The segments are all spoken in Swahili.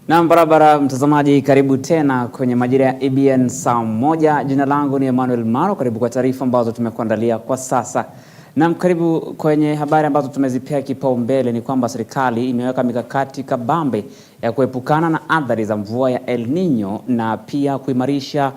Na barabara mtazamaji, karibu tena kwenye Majira ya EBN Saamoja. Jina langu ni Emmanuel Maro, karibu kwa taarifa ambazo tumekuandalia kwa sasa. Na karibu kwenye habari ambazo tumezipea kipaumbele ni kwamba serikali imeweka mikakati kabambe ya kuepukana na athari za mvua ya El Nino na pia kuimarisha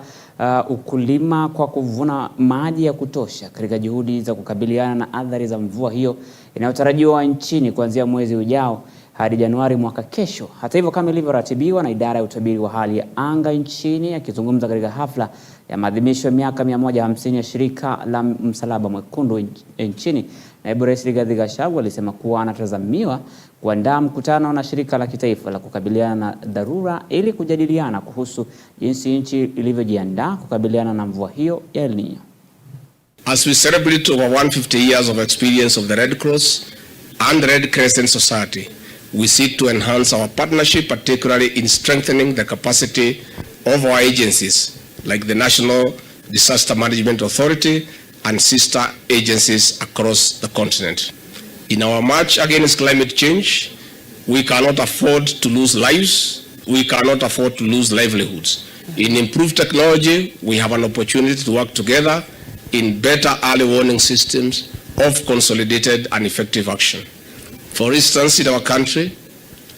ukulima kwa kuvuna maji ya kutosha katika juhudi za kukabiliana na athari za mvua hiyo inayotarajiwa nchini kuanzia mwezi ujao hadi Januari mwaka kesho. Hata hivyo, kama ilivyoratibiwa na idara ya utabiri wa hali ya anga nchini, akizungumza katika hafla ya maadhimisho ya miaka 150 ya shirika la Msalaba Mwekundu nchini, Naibu Rais Rigathi Gachagua alisema kuwa anatazamiwa kuandaa mkutano na shirika la kitaifa la kukabiliana na dharura ili kujadiliana kuhusu jinsi nchi ilivyojiandaa kukabiliana na mvua hiyo ya El Nino. As we celebrate over 150 years of experience of the Red Cross and the Red Crescent Society, we seek to enhance our partnership, particularly in strengthening the capacity of our agencies like the National Disaster Management Authority and sister agencies across the continent. In our march against climate change, we cannot afford to lose lives, we cannot afford to lose livelihoods. In improved technology, we have an opportunity to work together in better early warning systems of consolidated and effective action. For instance, in our country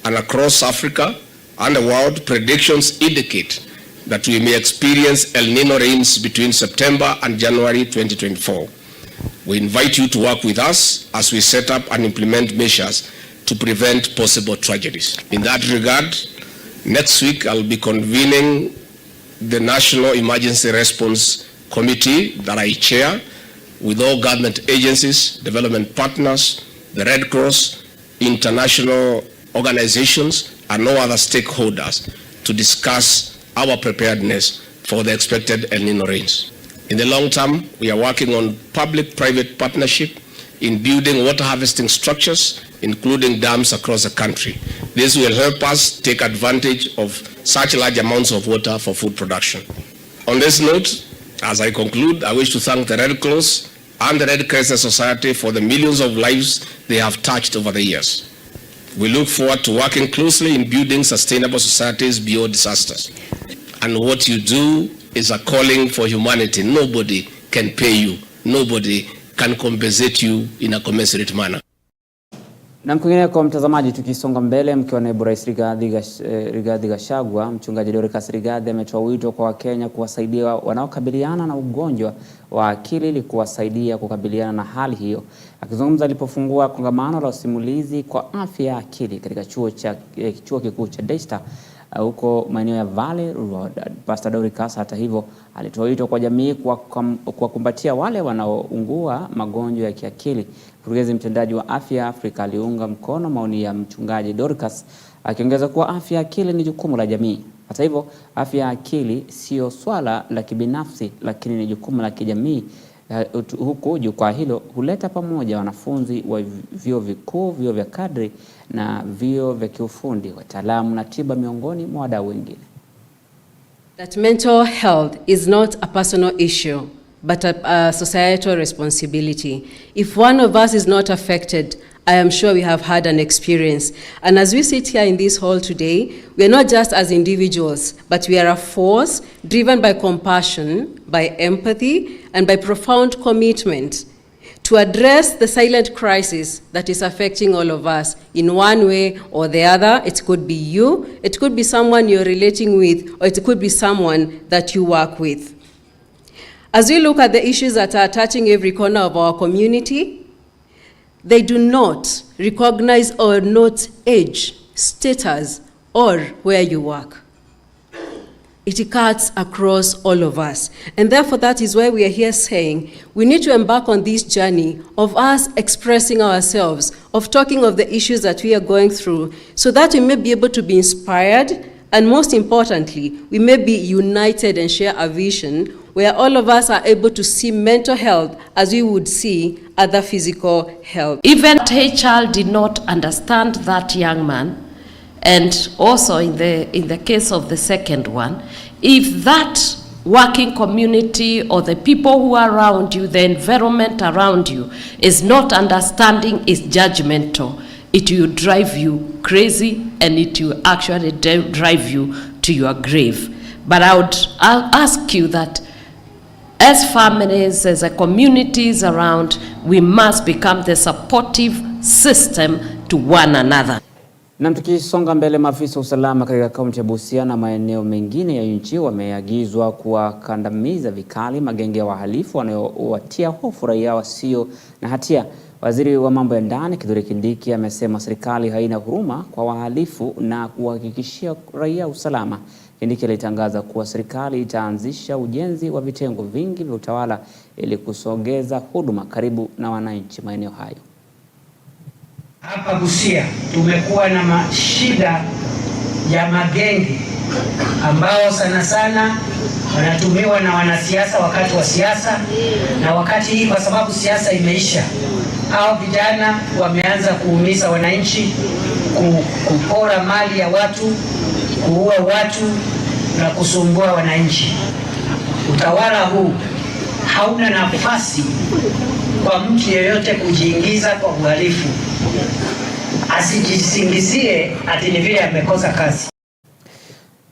and across Africa and the world, predictions indicate that we may experience El Nino rains between September and January 2024. We invite you to work with us as we set up and implement measures to prevent possible tragedies. In that regard, next week I'll be convening the National Emergency Response Committee that I chair with all government agencies, development partners, the Red Cross, international organizations, and all other stakeholders to discuss our preparedness for the expected El Nino rains. In the long term, we are working on public-private partnership in building water harvesting structures, including dams across the country. This will help us take advantage of such large amounts of water for food production. On this note, as I conclude, I wish to thank the Red Cross and the Red Crescent Society for the millions of lives they have touched over the years. We look forward to working closely in building sustainable societies beyond disasters. And what you do is a calling for humanity. Nobody can pay you. Nobody can compensate you in a commensurate manner. Na kwingine kwa mtazamaji, tukisonga mbele, mkiwa Naibu Rais Rigathi Gachagua, Mchungaji Dorcas Rigathi ametoa wito kwa Wakenya kuwasaidia wanaokabiliana na ugonjwa wa akili ili kuwasaidia kukabiliana na hali hiyo. Akizungumza alipofungua kongamano la usimulizi kwa afya ya akili katika chuo kikuu cha Daystar huko maeneo ya Valley Road, Pastor Dorcas hata hivyo alitoa wito kwa jamii kuwakumbatia wale wanaoungua magonjwa ya kiakili. Mkurugenzi mtendaji wa Afya Afrika aliunga mkono maoni ya Mchungaji Dorcas, akiongeza kuwa afya ya akili ni jukumu la jamii. Hata hivyo, afya ya akili sio swala la kibinafsi, lakini ni jukumu la kijamii. Huku jukwaa hilo huleta pamoja wanafunzi wa vyuo vikuu, vyuo vya kadri na vyuo vya kiufundi, wataalamu na tiba miongoni mwa wadau wengine. That mental health is not a personal issue, but a societal responsibility. If one of us is not affected, I am sure we have had an experience. And as we sit here in this hall today, we are not just as individuals, but we are a force driven by compassion, by empathy, and by profound commitment to address the silent crisis that is affecting all of us in one way or the other. It could be you, it could be someone you're relating with, or it could be someone that you work with. As we look at the issues that are touching every corner of our community, they do not recognize or note age, status, or where you work. It cuts across all of us. And therefore, that is why we are here saying we need to embark on this journey of us expressing ourselves, of talking of the issues that we are going through, so that we may be able to be inspired, and most importantly, we may be united and share a vision where all of us are able to see mental health as we would see other physical health. Even a child did not understand that young man, and also in the case of the second one, if that working community or the people who are around you, the environment around you, is not understanding, is judgmental, it will drive you crazy and it will actually drive you to your grave. But I'll ask you that as families, as a communities around, we must become the supportive system to one another. Na tukisonga mbele, maafisa usalama katika kaunti ya Busia na maeneo mengine ya nchi wameagizwa kuwakandamiza vikali magenge ya wahalifu wanaowatia hofu raia wasio na hatia. Waziri wa mambo ya ndani Kithure Kindiki amesema serikali haina huruma kwa wahalifu na kuhakikishia raia usalama. Kindiki alitangaza kuwa serikali itaanzisha ujenzi wa vitengo vingi vya utawala ili kusogeza huduma karibu na wananchi maeneo hayo. Hapa Busia tumekuwa na mashida ya magenge ambao sana sana wanatumiwa na wanasiasa wakati wa siasa, na wakati hii kwa sababu siasa imeisha, hao vijana wameanza kuumiza wananchi, kupora mali ya watu, kuua watu na kusumbua wananchi. Utawala huu hauna nafasi kwa mtu yeyote kujiingiza kwa uhalifu. Asijisingizie ati ni vile amekosa kazi.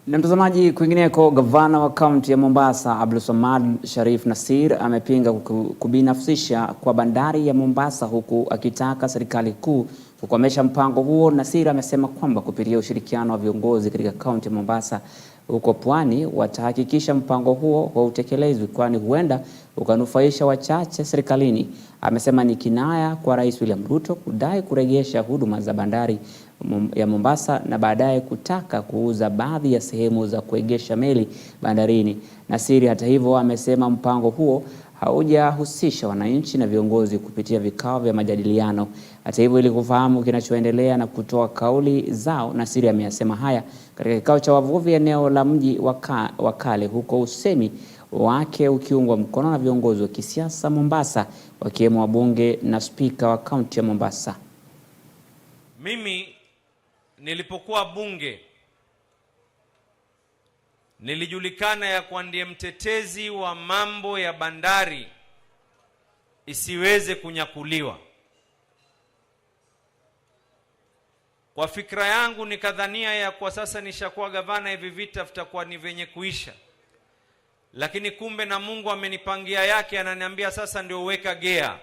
Na mtazamaji, kwingineko, gavana wa kaunti ya Mombasa Abdulswamad Sharif Nassir amepinga kubinafsisha kwa bandari ya Mombasa, huku akitaka serikali kuu kukomesha mpango huo. Nassir amesema kwamba kupitia ushirikiano wa viongozi katika kaunti ya Mombasa huko pwani watahakikisha mpango huo hautekelezwi, kwani huenda ukanufaisha wachache serikalini. Amesema ni kinaya kwa Rais William Ruto kudai kurejesha huduma za bandari ya Mombasa na baadaye kutaka kuuza baadhi ya sehemu za kuegesha meli bandarini. Nassir hata hivyo amesema mpango huo haujahusisha wananchi na viongozi kupitia vikao vya majadiliano. Hata hivyo, ili kufahamu kinachoendelea na kutoa kauli zao, Nassir ameyasema haya katika kikao cha wavuvi eneo la mji wa kale, huko usemi wake ukiungwa mkono na viongozi wa kisiasa Mombasa, wakiwemo wabunge na spika wa kaunti ya Mombasa. Mimi nilipokuwa bunge nilijulikana ya kuwa ndiye mtetezi wa mambo ya bandari isiweze kunyakuliwa. Kwa fikra yangu nikadhania ya kwa sasa nishakuwa gavana, hivi vita vitakuwa ni venye kuisha. Lakini kumbe na Mungu amenipangia yake, ananiambia sasa ndio weka gear.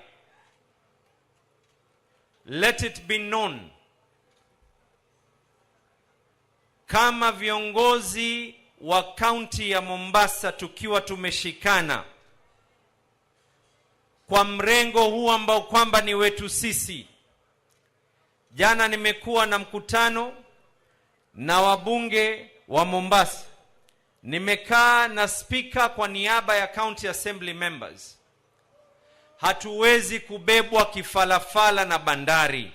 Let it be known, kama viongozi wa kaunti ya Mombasa tukiwa tumeshikana kwa mrengo huu ambao kwamba ni wetu sisi. Jana nimekuwa na mkutano na wabunge wa Mombasa, nimekaa na spika kwa niaba ya county assembly members. Hatuwezi kubebwa kifalafala na bandari.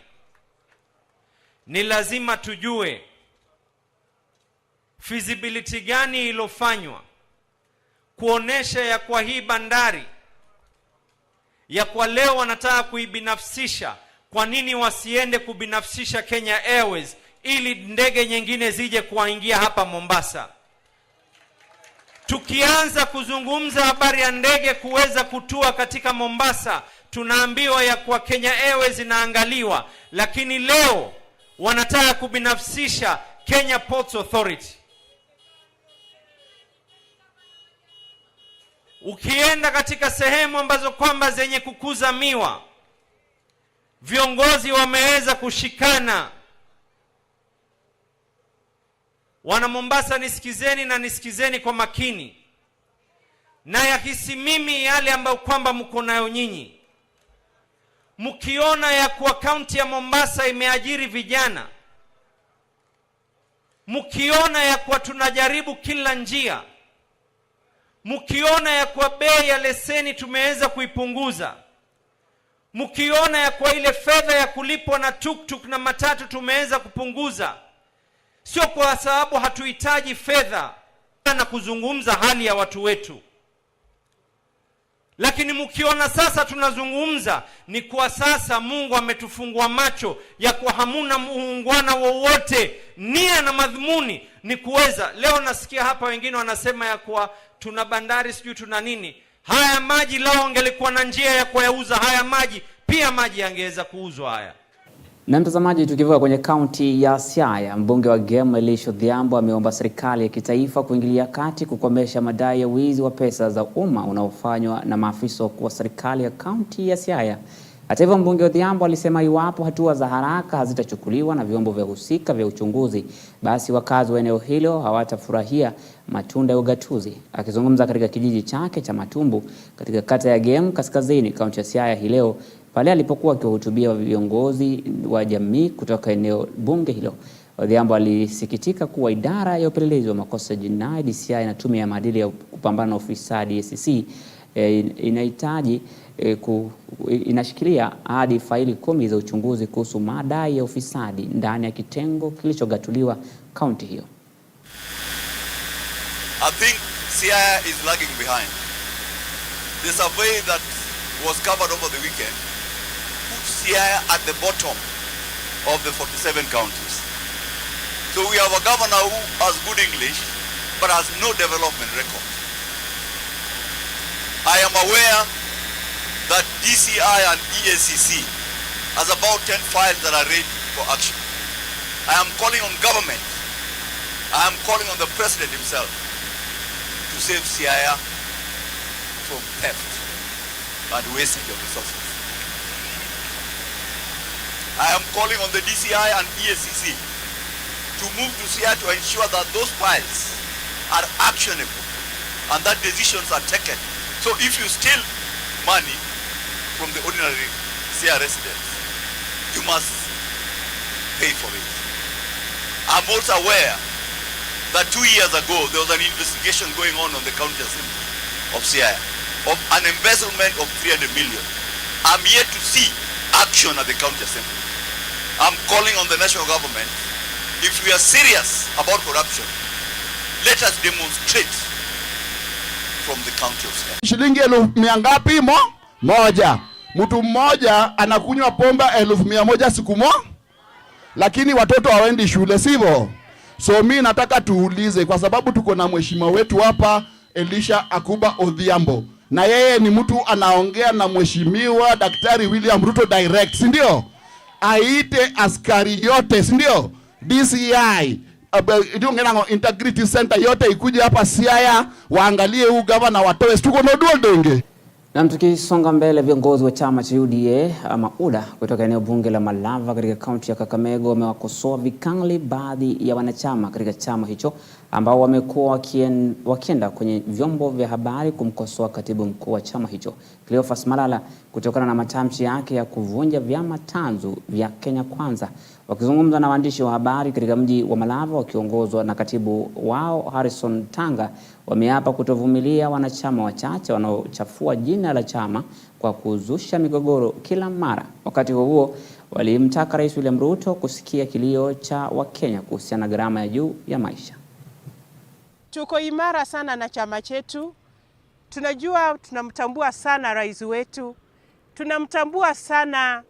Ni lazima tujue feasibility gani ilofanywa kuonesha ya kwa hii bandari ya kwa leo wanataka kuibinafsisha. Kwa nini wasiende kubinafsisha Kenya Airways ili ndege nyingine zije kuingia hapa Mombasa? Tukianza kuzungumza habari ya ndege kuweza kutua katika Mombasa, tunaambiwa ya kwa Kenya Airways inaangaliwa, lakini leo wanataka kubinafsisha Kenya Ports Authority. Ukienda katika sehemu ambazo kwamba zenye kukuza miwa, viongozi wameweza kushikana. Wana Mombasa, nisikizeni na nisikizeni kwa makini, na yahisi mimi yale ambayo kwamba mko nayo nyinyi. Mkiona ya kuwa kaunti ya Mombasa imeajiri vijana, mkiona ya kuwa tunajaribu kila njia, mkiona ya kuwa bei ya leseni tumeweza kuipunguza, mkiona ya kuwa ile fedha ya kulipwa na tuktuk na matatu tumeweza kupunguza, sio kwa sababu hatuhitaji fedha na kuzungumza hali ya watu wetu. Lakini mkiona sasa tunazungumza, ni kwa sasa Mungu ametufungua macho ya kuwa hamuna muungwana wowote. Nia na madhumuni ni kuweza. Leo nasikia hapa wengine wanasema ya kuwa tuna bandari sijui tuna nini. Haya maji lao angelikuwa na njia ya kuyauza haya maji, pia maji yangeweza kuuzwa haya. Na mtazamaji, tukivuka kwenye kaunti ya Siaya, mbunge wa Gem Elisha Odhiambo ameomba serikali ya kitaifa kuingilia kati kukomesha madai ya wizi wa pesa za umma unaofanywa na maafisa wa serikali ya kaunti ya Siaya. Hata hivyo, mbunge Odhiambo alisema iwapo hatua za haraka hazitachukuliwa na vyombo vya husika vya uchunguzi, basi wakazi wa eneo hilo hawatafurahia matunda ya ugatuzi. Akizungumza katika kijiji chake cha Matumbu katika kata ya Gem Kaskazini, kaunti ya Siaya hii leo, pale alipokuwa akiwahutubia viongozi wa jamii kutoka eneo bunge hilo, Odhiambo alisikitika kuwa idara ya upelelezi wa makosa jinai DCI na tume ya maadili ya kupambana na ufisadi EACC inashikilia hadi faili 10 za uchunguzi kuhusu madai ya ufisadi ndani ya kitengo kilichogatuliwa kaunti hiyo. I think Siaya is lagging behind. The survey that was covered over the weekend put Siaya at the bottom of the 47 counties. So we have a governor who has good English but has no development record. I am aware that DCI and EACC has about 10 files that are ready for action. I am calling on government, I am calling on the president himself to save Siaya from theft and wastage of resources. I am calling on the DCI and EACC to move to Siaya to ensure that those files are actionable and that decisions are taken. So if you steal money from the ordinary Siaya residents, you must pay for it. I'm also aware that 2 years ago there was an investigation going on the county assembly of Siaya of an embezzlement of 300 million. I'm yet to see action at the county assembly. I'm calling on the national government, if we are serious about corruption, let us demonstrate from the county of Siaya. Shilingi 100 ngapi moja. Mtu mmoja anakunywa pombe 100 siku moja, lakini watoto hawaendi shule, sivyo? So mimi nataka tuulize, kwa sababu tuko na mheshimiwa wetu hapa Elisha Akuba Odhiambo, na yeye ni mtu anaongea na mheshimiwa Daktari William Ruto direct, si ndio? Aite askari yote, si ndio? DCI Integrity Center yote ikuje hapa Siaya, waangalie huu gavana watoe, tuko na dual denge. Na tukisonga mbele, viongozi wa chama cha UDA ama UDA kutoka eneo bunge la Malava katika kaunti ya Kakamega wamewakosoa vikali baadhi ya wanachama katika chama hicho ambao wamekuwa wakienda kwenye vyombo vya habari kumkosoa katibu mkuu wa chama hicho Cleophas Malala kutokana na matamshi yake ya kuvunja vyama tanzu vya Kenya Kwanza. Wakizungumza na waandishi wa habari katika mji wa Malava wakiongozwa na katibu wao Harrison Tanga, wameapa kutovumilia wanachama wachache wanaochafua jina la chama kwa kuzusha migogoro kila mara. Wakati huo walimtaka Rais William Ruto kusikia kilio cha Wakenya kuhusiana na gharama ya juu ya maisha. Tuko imara sana na chama chetu. Tunajua tunamtambua sana rais wetu. Tunamtambua sana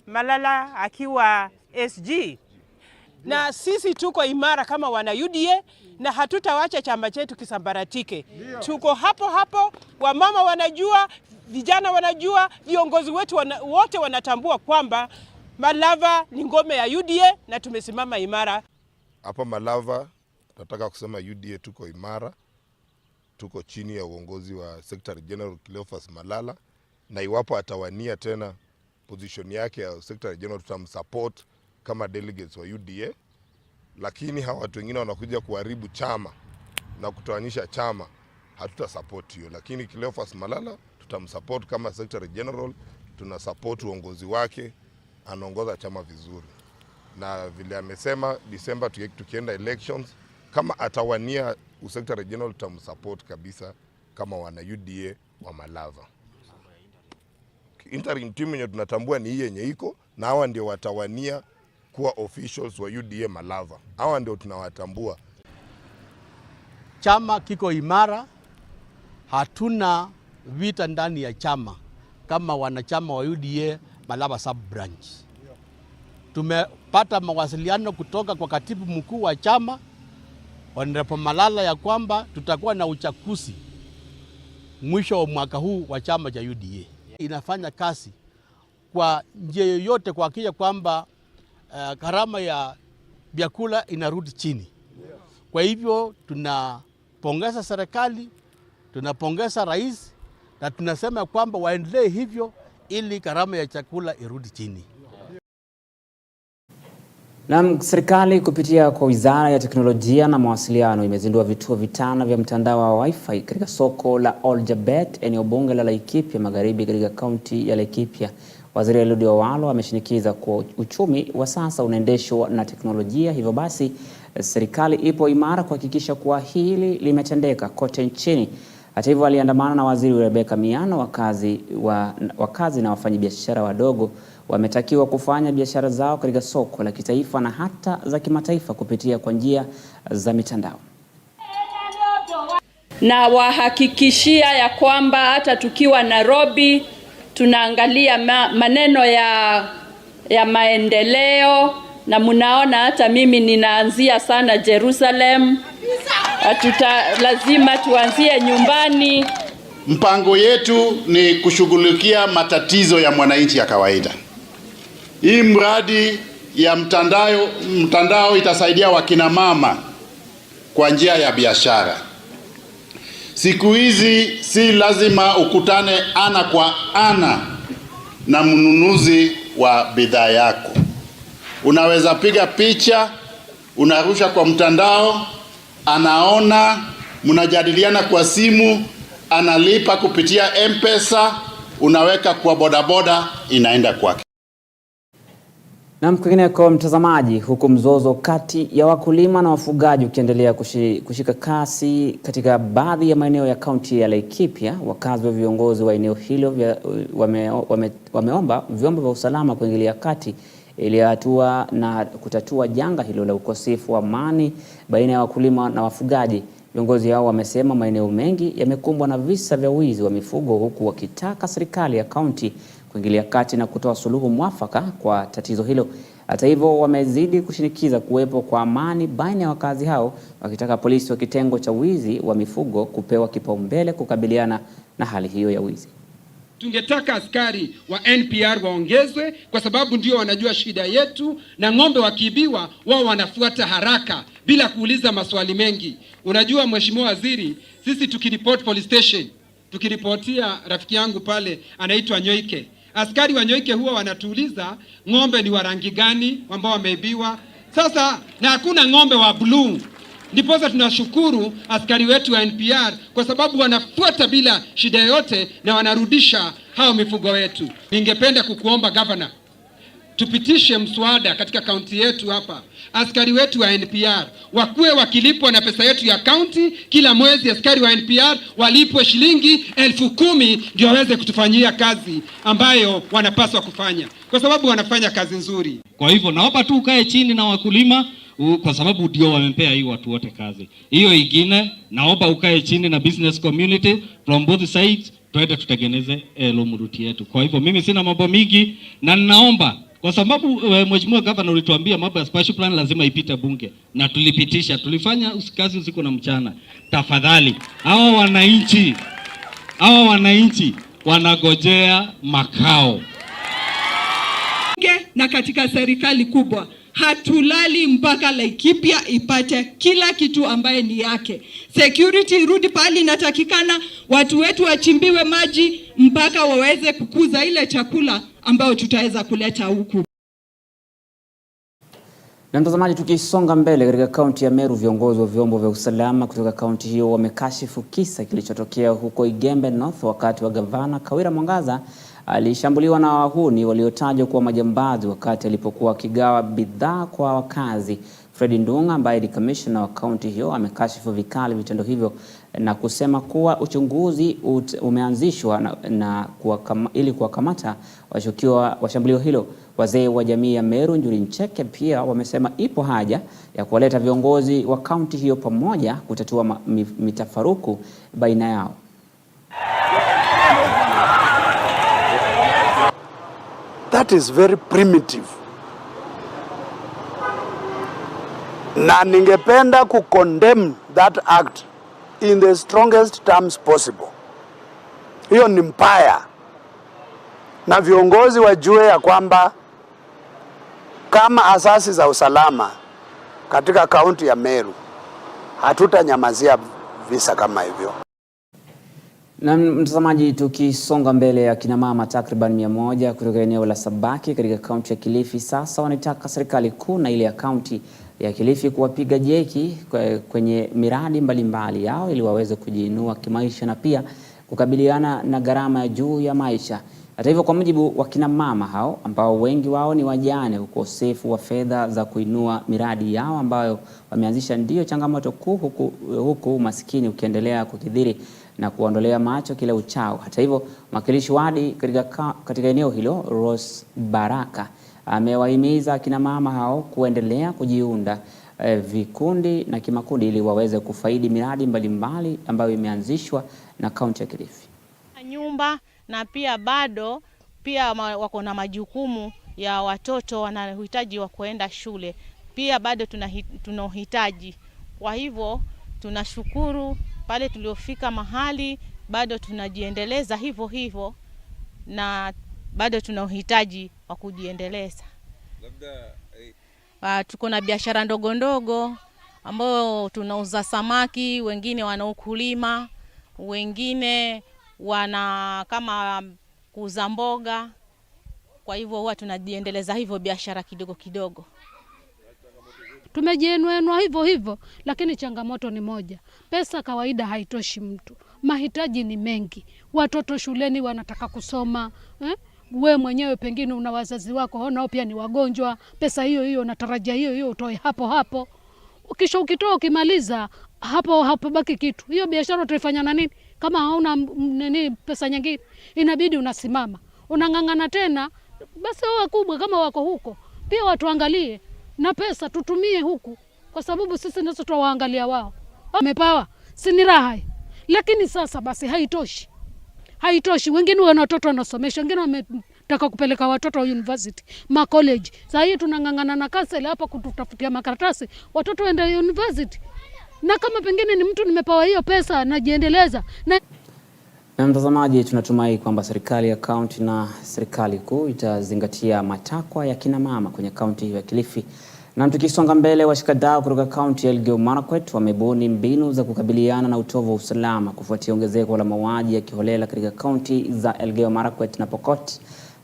Malala akiwa SG. Na sisi tuko imara kama wana UDA na hatutawacha chama chetu kisambaratike. Tuko hapo, wamama wanajua, vijana wanajua, viongozi wetu wote wanatambua kwamba Malava ni ngome ya UDA na tumesimama imara. Hapa Malava nataka kusema UDA tuko imara. Tuko chini ya uongozi wa Secretary General Cleophas Malala, na iwapo atawania tena position yake ya Secretary General tutamsupport kama delegates wa UDA. Lakini hawa watu wengine wanakuja kuharibu chama na kutoanisha chama, hatutasupport hiyo. Lakini Cleophas Malala tutamsupport kama Secretary General, tunasupport uongozi wake, anaongoza chama vizuri. Na vile amesema December tukienda elections, kama atawania Secretary General tutamsupport kabisa kama wana UDA wa Malava. Interim team yenye tunatambua ni hii yenye iko, na hawa ndio watawania kuwa officials wa UDA Malava. Hawa ndio tunawatambua. Chama kiko imara, hatuna vita ndani ya chama kama wanachama wa UDA Malava sub branch. Tumepata mawasiliano kutoka kwa katibu mkuu wa chama Honorable Malala ya kwamba tutakuwa na uchaguzi mwisho wa mwaka huu wa chama cha UDA. Inafanya kazi kwa njia yoyote kuhakikisha kwamba gharama ya vyakula inarudi chini. Kwa hivyo tunapongeza serikali, tunapongeza rais na tunasema kwamba waendelee hivyo ili gharama ya chakula irudi chini. Na serikali kupitia kwa Wizara ya Teknolojia na Mawasiliano imezindua vituo 5 vya mtandao wa Wi-Fi katika soko la Oljabet, eneo bunge la Laikipia Magharibi katika kaunti ya Laikipia. Waziri Eliud Owalo ameshinikiza kwa uchumi wa sasa unaendeshwa na teknolojia, hivyo basi serikali ipo imara kuhakikisha kuwa hili limetendeka kote nchini. Hata hivyo, aliandamana na Waziri Rebecca Miano. Wakazi na wafanyabiashara wadogo wametakiwa kufanya biashara zao katika soko la kitaifa na hata za kimataifa kupitia kwa njia za mitandao. Na wahakikishia ya kwamba hata tukiwa Nairobi tunaangalia maneno ya maendeleo, na mnaona hata mimi ninaanzia sana Jerusalem. Lazima tuanzie nyumbani. Mpango yetu ni kushughulikia matatizo ya mwananchi ya kawaida. Hii mradi ya mtandao itasaidia wakina mama kwa njia ya biashara. Siku hizi si lazima ukutane ana kwa ana na mnunuzi wa bidhaa yako. Unaweza piga picha, unarusha kwa mtandao, anaona, mnajadiliana kwa simu, analipa kupitia M-Pesa, unaweka kwa bodaboda, inaenda kwake. Na kwingineko mtazamaji, huku mzozo kati ya wakulima na wafugaji ukiendelea kushika kasi katika baadhi ya maeneo ya kaunti ya Laikipia, wakazi wa viongozi wa eneo hilo wameomba vyombo vya usalama kuingilia kati ili kutatua janga hilo la ukosefu wa amani baina ya wakulima na wafugaji. Viongozi hao wamesema maeneo mengi yamekumbwa na visa vya wizi wa mifugo, huku wakitaka serikali ya kaunti kuingilia kati na kutoa suluhu mwafaka kwa tatizo hilo. Hata hivyo, wamezidi kushinikiza kuwepo kwa amani baina ya wakazi hao, wakitaka polisi wa kitengo cha wizi wa mifugo kupewa kipaumbele kukabiliana na hali hiyo ya wizi. Tungetaka askari wa NPR waongezwe kwa sababu ndio wanajua shida yetu, na ng'ombe wakiibiwa wao wanafuata haraka bila kuuliza maswali mengi. Unajua Mheshimiwa Waziri, sisi tukiripoti police station, tukiripotia rafiki yangu pale anaitwa Nyoike, askari wa Nyoike huwa wanatuuliza ng'ombe ni wa rangi gani ambao wameibiwa. Sasa na hakuna ng'ombe wa blue. Ndiposa tunashukuru askari wetu wa NPR kwa sababu wanafuata bila shida yoyote na wanarudisha hao mifugo wetu. Ningependa kukuomba governor, tupitishe mswada katika kaunti yetu hapa. Askari wetu wa NPR wakuwe wakilipwa na pesa yetu ya kaunti kila mwezi. Askari wa NPR walipwe shilingi 10,000 ndio waweze kutufanyia kazi ambayo wanapaswa kufanya, kwa sababu wanafanya kazi nzuri. Kwa hivyo naomba tu ukae chini na wakulima, kwa sababu ndio wamempea hii watu wote kazi. Hiyo ingine naomba ukae chini na business community from both sides, tuende tutengeneze lomuruti yetu. Kwa hivyo mimi sina mambo mingi, na ninaomba kwa sababu Mheshimiwa Governor ulituambia mambo ya special plan lazima ipite bunge, na tulipitisha, tulifanya kazi usiku na mchana. Tafadhali hao wananchi wanagojea makao. Na katika serikali kubwa hatulali mpaka Laikipia ipate kila kitu ambaye ni yake. Security irudi pale inatakikana, watu wetu wachimbiwe maji mpaka waweze kukuza ile chakula ambayo tutaweza kuleta huku. Na mtazamaji, tukisonga mbele katika kaunti ya Meru, viongozi wa vyombo vya usalama kutoka kaunti hiyo wamekashifu kisa kilichotokea huko Igembe North wakati wa gavana Kawira Mwangaza alishambuliwa na wahuni waliotajwa kuwa majambazi wakati alipokuwa akigawa bidhaa kwa wakazi. Fred Ndunga ambaye ni commissioner wa kaunti hiyo amekashifu vikali vitendo hivyo na kusema kuwa uchunguzi umeanzishwa ili kuwakamata washukiwa wa shambulio hilo. Wazee wa jamii ya Meru Njuri Ncheke pia wamesema ipo haja ya kuwaleta viongozi wa kaunti hiyo pamoja kutatua mitafaruku baina yao. That is very primitive. Na ningependa condemn that act in the strongest terms possible. Hiyo ni mbaya. na viongozi wajue ya kwamba kama asasi za usalama katika kaunti ya Meru hatutanyamazia visa kama hivyo. Na mtazamaji, tukisonga mbele, ya kina mama takriban 100 kutoka eneo la Sabaki katika kaunti ya Kilifi sasa wanataka serikali kuu na ile ya kaunti ya Kilifi kuwapiga jeki kwenye miradi mbalimbali yao ili waweze kujiinua kimaisha na pia kukabiliana na gharama ya juu ya maisha. Hata hivyo, kwa mujibu wa kina mama hao ambao wengi wao ni wajane, ukosefu wa fedha za kuinua miradi yao ambayo wameanzisha ndio changamoto kuu, huku maskini ukiendelea kukithiri na kuondolea macho kila uchao. Hata hivyo, mwakilishi wadi katika eneo hilo Rose Baraka amewahimiza kina mama hao kuendelea kujiunda vikundi na kimakundi ili waweze kufaidi miradi mbalimbali ambayo imeanzishwa na kaunti ya Kilifi. Nyumba na pia bado wako na majukumu ya watoto wanahitaji wa kuenda shule. Pia bado tunahitaji. Kwa hivyo tunashukuru pale tuliofika mahali, bado tunajiendeleza hivyo na bado tuna uhitaji wa kujiendeleza. Tuko na biashara ndogo ndogo ambao tunauza samaki, wengine wana ukulima, wengine wana kama kuuza mboga. Kwa hivyo huwa tunajiendeleza hivyo biashara kidogo kidogo. Tumejienua hivyo, lakini changamoto ni moja. Pesa kawaida haitoshi mtu. Mahitaji ni mengi. Watoto shuleni wanataka kusoma. We mwenyewe pengine una wazazi wako, nao pia ni wagonjwa. Pesa hiyo unatarajia hiyo utoe hapo. Kisha ukitoa ukimaliza hapo baki kitu. Hiyo biashara utaifanya na nini? Kama hauna pesa nyingine, inabidi unasimama. Unang'ang'ana tena. Basi wao wakubwa kama wako huko, pia watuangalie. Na pesa tutumie huku, kwa sababu sisi ndio tutawaangalia wao. Wamepawa, si ni raha. Lakini sasa basi haitoshi. Wengine wana watoto wanasomesha, wengine wametaka kupeleka watoto university, college. Sasa hii tunang'ang'ana na council hapa kututafutia makaratasi watoto waende university. Na kama pengine ni mtu nimepawa hiyo pesa najiendeleza. Na mtazamaji, tunatumai kwamba serikali ya kaunti na serikali kuu itazingatia matakwa ya kina mama kwenye kaunti ya Kilifi. Na tukisonga mbele, washikadau kutoka kaunti ya Elgeyo Marakwet wamebuni mbinu za kukabiliana na utovu wa usalama kufuatia ongezeko la mauaji ya kiholela katika kaunti za Elgeyo Marakwet na Pokot.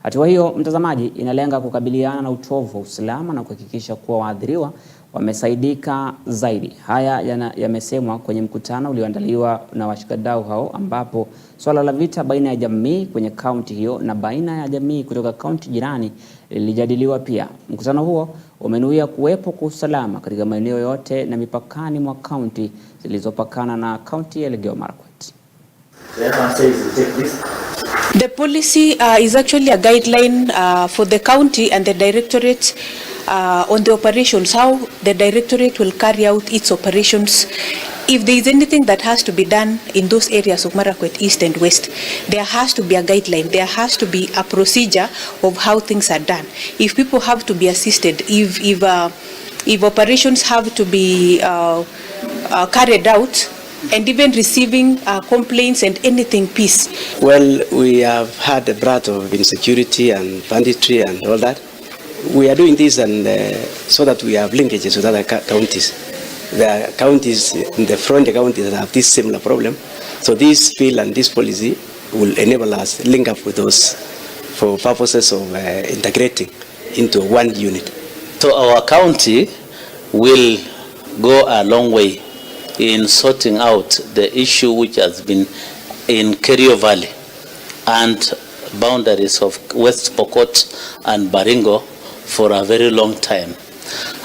Hatua hiyo, mtazamaji, inalenga kukabiliana na utovu wa usalama na kuhakikisha kuwa waathiriwa wamesaidika zaidi. Haya yamesemwa kwenye mkutano ulioandaliwa na washikadau hao, ambapo swala la vita baina ya jamii kwenye kaunti hiyo na baina ya jamii kutoka kaunti jirani lilijadiliwa pia. Mkutano huo umenuia kuwepo kwa usalama katika maeneo yote na mipakani mwa kaunti zilizopakana na kaunti ya Elgeyo Marakwet. The policy is actually a guideline for the county and the directorate on the operations, how the directorate will carry out its operations. If there is anything that has to be done in those areas of Marakwet East and West, there has to be a guideline, there has to be a procedure of how things are done. If people have to be assisted, if operations have to be carried out, and even receiving complaints and anything peace. Well, we have had a brought of insecurity and banditry and all that. We are doing this and so that we have linkages with other counties. There are counties in the front counties that have this similar problem. So this bill and this policy will enable us to link up with those for purposes of integrating into one unit. So our county will go a long way in sorting out the issue which has been in Kerio Valley and boundaries of West Pokot and Baringo for a very long time.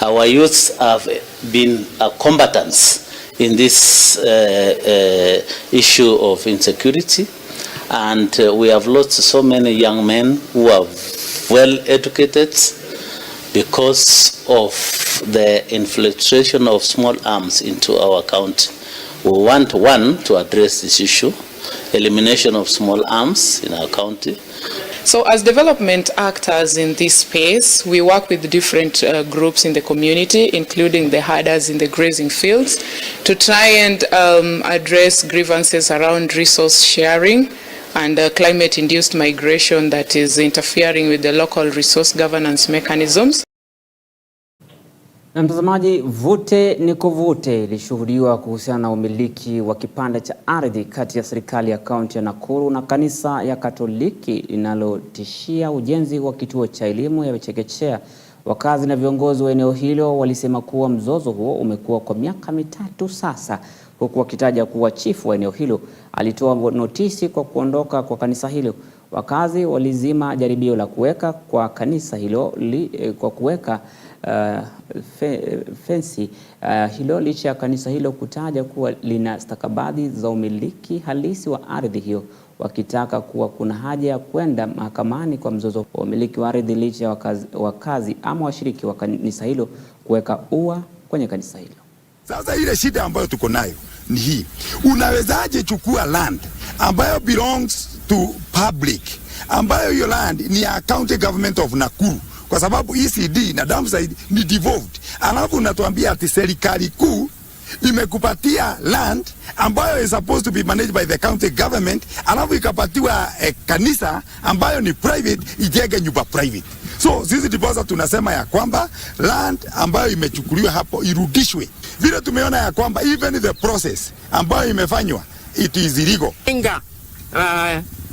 Our youths have been combatants in this issue of insecurity, and we have lost so many young men who are well educated because of the infiltration of small arms into our county. We want to address this issue, elimination of small arms in our county. So as development actors in this space, we work with different groups in the community, including the herders in the grazing fields, to try and address grievances around resource sharing and climate-induced migration that is interfering with the local resource governance mechanisms. Na mtazamaji, vute ni kuvute ilishuhudiwa kuhusiana na umiliki wa kipande cha ardhi kati ya serikali ya kaunti ya Nakuru na kanisa ya Katoliki linalotishia ujenzi wa kituo cha elimu ya chekechea. Wakazi na viongozi wa eneo hilo walisema kuwa mzozo huo umekuwa kwa miaka mitatu sasa, huku wakitaja kuwa chifu wa eneo hilo alitoa notisi kwa kuondoka kwa kanisa hilo. Wakazi walizima jaribio la kuweka kwa kanisa hilo kwa kuweka fensi hilo licha ya kanisa hilo kutaja kuwa lina stakabadhi za umiliki halisi wa ardhi hiyo, wakitaka kuwa kuna haja ya kwenda mahakamani kwa mzozo wa umiliki wa ardhi licha ya wakazi ama washiriki wa kanisa hilo kuweka ua kwenye kanisa hilo. Sasa ile shida ambayo tuko nayo ni hii: unawezaje chukua land ambayo belongs to public, ambayo hiyo land ni ya county government of Nakuru, kwa sababu ECD na Damside ni devolved, alafu unatuambia ati serikali kuu imekupatia land ambayo is supposed to be managed by the county government, alafu ikapatiwa kanisa ambayo ni private ijenge nyumba private. So sisi ndiposa tunasema ya kwamba land ambayo imechukuliwa hapo irudishwe. Vile tumeona ya kwamba even the process ambayo imefanywa it is illegal.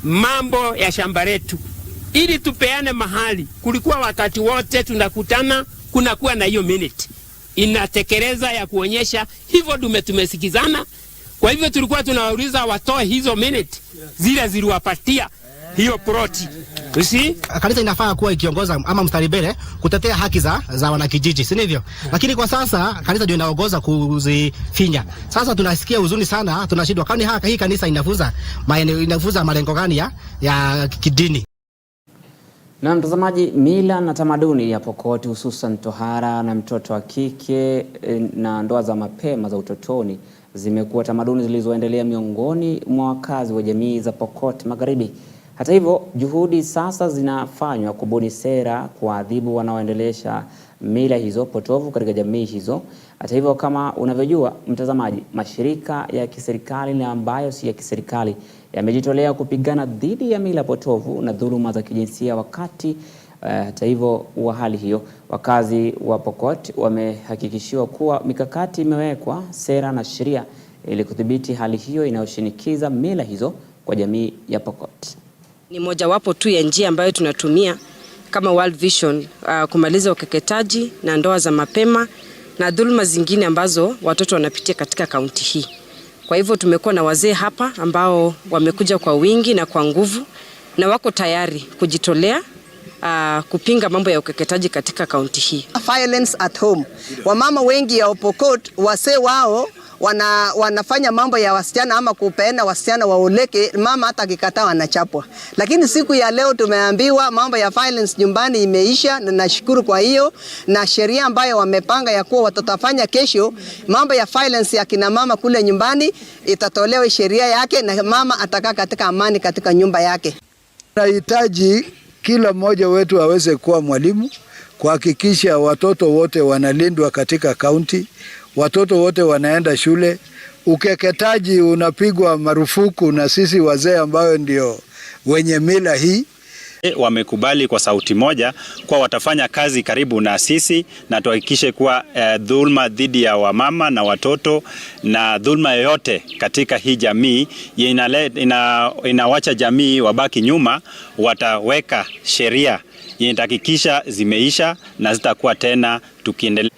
Mambo ya shamba letu ili tupeane mahali, kulikuwa wakati wote tunakutana, kunakuwa na hiyo minute inatekeleza ya kuonyesha hivyo tumesikizana. Kwa hivyo tulikuwa tunawauliza watoe hizo minute zile ziliwapatia hiyo proti. Usi? Kanisa inafaa kuwa ikiongoza ama mstari mbele kutetea haki za wanakijiji, si ndivyo? Lakini kwa sasa kanisa ndio inaongoza kuzifinya. Sasa tunasikia huzuni sana, tunashindwa kwani hii kanisa inafuza malengo gani ya kidini. Na mtazamaji, mila na tamaduni ya Pokot, hususan tohara na mtoto wa kike na ndoa za mapema za utotoni zimekuwa tamaduni zilizoendelea miongoni mwa wakazi wa jamii za Pokot Magharibi. Hata hivyo, juhudi sasa zinafanywa kubuni sera kuadhibu wanaoendelesha mila hizo potovu katika jamii hizo. Hata hivyo, kama unavyojua mtazamaji, mashirika ya kiserikali na ambayo si ya kiserikali yamejitolea kupigana dhidi ya mila potovu na dhuluma za kijinsia wakati hata hivyo wa hali hiyo, wakazi wa Pokot wamehakikishiwa kuwa mikakati imewekwa, sera na sheria ili kudhibiti hali hiyo inayoshinikiza mila hizo kwa jamii ya Pokot. Ni mojawapo tu ya njia ambayo tunatumia kama World Vision kumaliza ukeketaji na ndoa za mapema na dhuluma zingine ambazo watoto wanapitia katika kaunti hii. Kwa hivyo tumekuwa na wazee hapa ambao wamekuja kwa wingi na kwa nguvu na wako tayari kujitolea kupinga mambo ya ukeketaji katika kaunti hii. Violence at home. Wamama wengi ya Pokot, wazee wao wanafanya mambo ya wasichana ama kupeana wasichana waoleke, mama hata akikataa wanachapwa. Lakini siku ya leo tumeambiwa mambo ya violence nyumbani imeisha, na nashukuru kwa hiyo, na sheria ambayo wamepanga ya kuwa watatafanya kesho, mambo ya violence ya kina mama kule nyumbani itatolewa sheria yake na mama atakaa katika amani katika nyumba yake. Tunahitaji kila mmoja wetu aweze kuwa mwalimu, kuhakikisha watoto wote wanalindwa katika kaunti, watoto wote wanaenda shule, ukeketaji unapigwa marufuku, na sisi wazee ambao ndio wenye mila hii wamekubali kwa sauti moja kwa watafanya kazi karibu na sisi na tuhakikishe kuwa dhulma dhidi ya wamama na watoto na dhulma yoyote katika hii jamii inawacha jamii wabaki nyuma, wataweka sheria itahakikisha zimeisha na zitakuwa tena tukiendelea.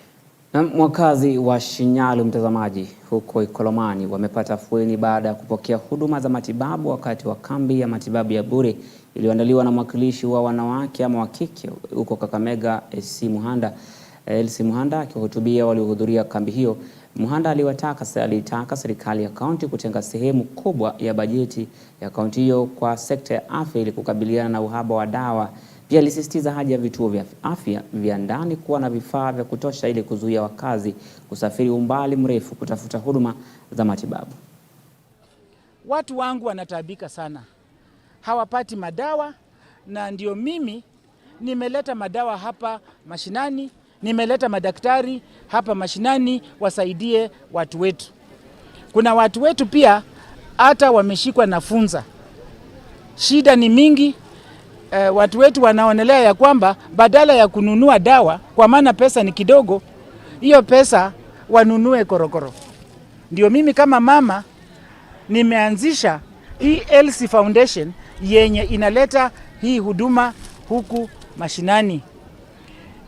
Na wakazi wa Shinyalu mtazamaji huko Ikolomani wamepata afueni baada ya kupokea huduma za matibabu wakati wa kambi ya matibabu ya bure iliyoandaliwa na mwakilishi wa wanawake ama wa kike huko Kakamega Elsie Muhanda. Akihutubia waliohudhuria kambi hiyo, Muhanda alitaka serikali ya kaunti kutenga sehemu kubwa ya bajeti ya kaunti hiyo kwa sekta ya afya ili kukabiliana na uhaba wa dawa. Pia alisisitiza haja ya vituo vya afya vya ndani kuwa na vifaa vya kutosha ili kuzuia wakazi kusafiri umbali mrefu kutafuta huduma za matibabu. Watu wangu wanataabika sana, hawapati madawa, na ndio mimi nimeleta madawa hapa mashinani, nimeleta madaktari hapa mashinani wasaidie watu wetu. Kuna watu wetu pia hata wameshikwa na funza shida ni mingi. Watu wetu wanaonelea ya kwamba badala ya kununua dawa, kwa maana pesa ni kidogo, hiyo pesa wanunue korokoro. Ndio mimi kama mama nimeanzisha hii Elsie Foundation yenye inaleta hii huduma huku mashinani.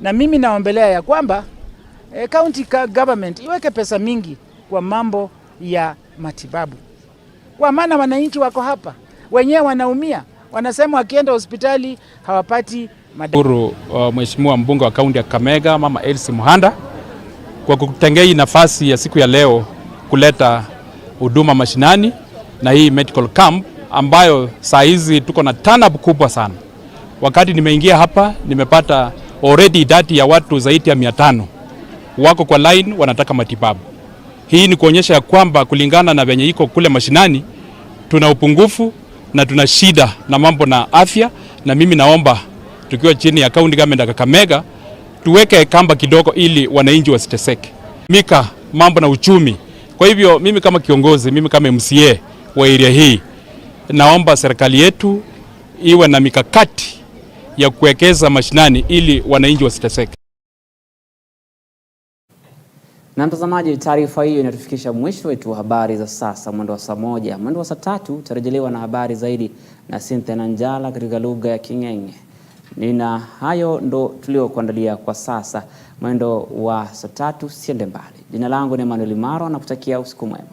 Na mimi naombelea ya kwamba county government iweke pesa mingi kwa mambo ya matibabu. Kwa maana wananchi wako hapa, wenyewe wanaumia. Wanasema wakienda hospitali hawapati madawa. Mheshimiwa mbunge wa kaunti ya Kakamega Mama Elsie Muhanda kwa kutengea hii nafasi ya siku ya leo kuleta huduma mashinani na hii medical camp ambayo saa hizi tuko na turn up kubwa sana. Wakati nimeingia hapa nimepata already idadi ya watu zaidi ya 500 wako kwa line wanataka matibabu. Hii ni kuonyesha ya kwamba kulingana na venye iko kule mashinani tuna upungufu na tuna shida na mambo na afya, na mimi naomba tukiwa chini ya county government ya Kakamega tuweke kamba kidogo ili wananchi wasiteseke. Mika mambo na uchumi. Kwa hivyo mimi kama kiongozi, mimi kama MCA wa area hii naomba serikali yetu iwe na mikakati ya kuwekeza mashinani ili wananchi wasiteseke. Na mtazamaji, taarifa hiyo inatufikisha mwisho wetu wa habari za sasa mwendo wa saa 1. Mwendo wa saa 3 tutarejelewa na habari zaidi na Cynthia Nanjala katika lugha ya King'eng'e. Nina hayo ndo tuliokuandalia kwa sasa. Mwendo wa saa 3 siende mbali. Jina langu ni Emmanuel Maro na kutakia usiku mwema.